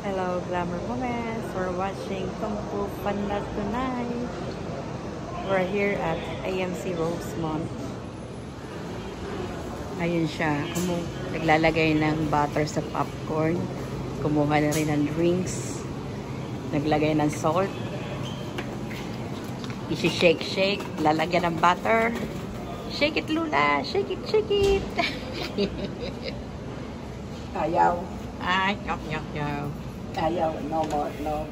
Hello, Glamour Moments. We're watching Kung Fu Panda tonight. We're here at AMC Rosemont. Ayun siya. Naglalagay ng butter sa popcorn. Kumuha na rin ng drinks. Naglagay ng salt. Isi-shake-shake. Lalagyan ng butter. Shake it, Lula. Shake it, shake it. Ayaw. Ay, nyok, nyok, nyok. Ayaw. No more. No.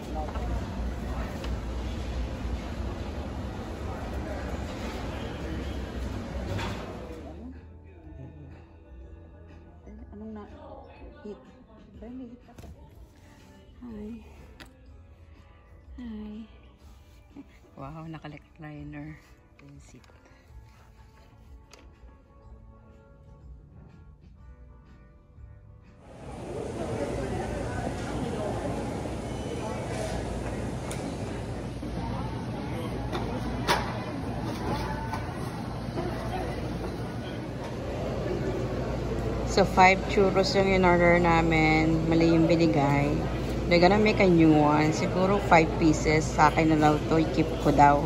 Anong na? Hit. Dali, hit ako. Hi. Hi. Wow, naka-recliner. Yung seat. So, 5 churros yung in-order namin. Mali yung binigay. They're gonna make a new one. Siguro 5 pieces. Sa akin na daw to. I-keep ko daw.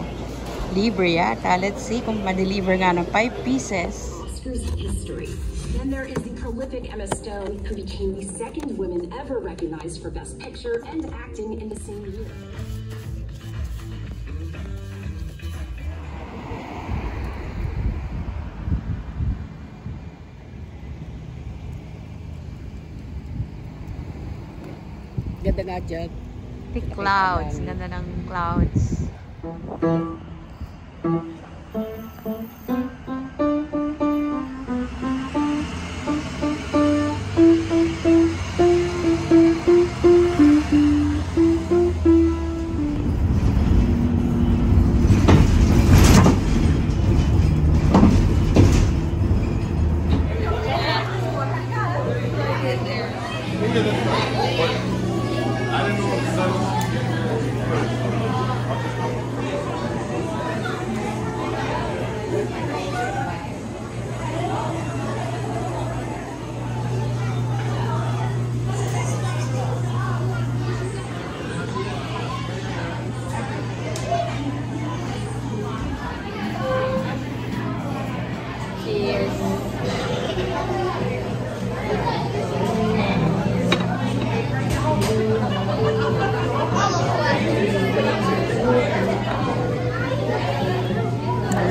Libre yata. Let's see kung ma-deliver nga ng 5 pieces. Oscars history. Then there is the prolific Emma Stone, who became the second woman ever recognized for Best Picture and acting in the same year. Ganda nga dyan. The clouds. Ganda ng clouds.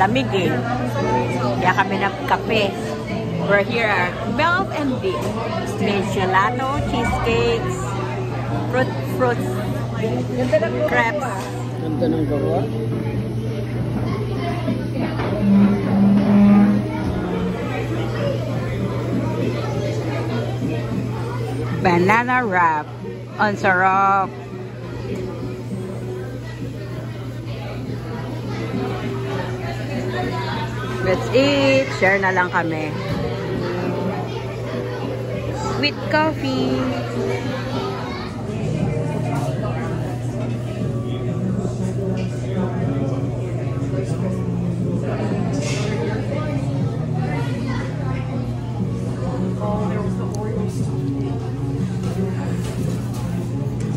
Lamig eh. Kaya kami nagkape. We're here at Melt and Deep. May gelato, cheesecakes, fruits, crepes. Ganda ng gawa. Banana wrap. Ang sarap. Let's eat. Share na lang kami. With coffee.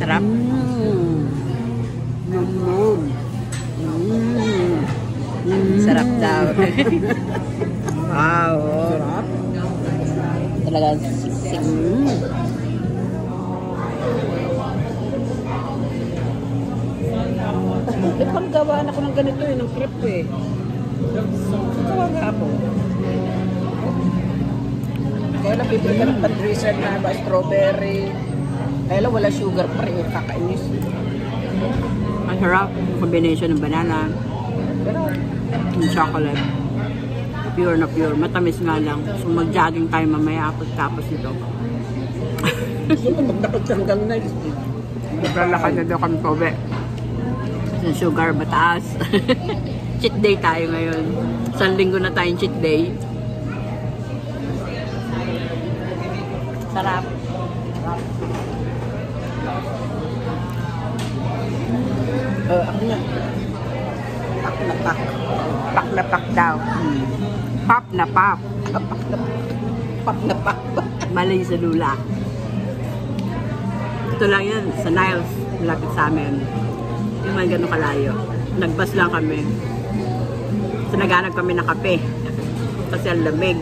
Sarap. Sarap daw. Wow. Sarap. Talagang siksik. Ipanggawa na ko ng ganito eh, ng crepe eh. Gawa nga ako. Kaya lang bibili ka ng pan-dessert na ba, strawberry. Kaya lang wala sugar pa rin, kakainis. Ang sarap. Combination ng banana and chocolate. Pure na pure. Matamis nga lang. So mag-jogging tayo mamaya pagtapos nito. So, magdapag-tanggang na. Maglalakad na daw kami kobe. Yung sugar mataas. Cheat day tayo ngayon. Isang linggo na tayong cheat day. Sarap. Ako nga. Pak na pak. Pak na pak daw. Pop na pop. Pak na pak. Mali sa lula. Ito lang yan, sa Niles, malapit sa amin. Yung man ganun kalayo. Nagbas lang kami. So naghanap kami ng kape. Kasi ang lamig.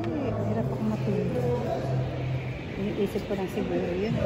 Hirap ako matulog. Iniisip ko lang siguro yun.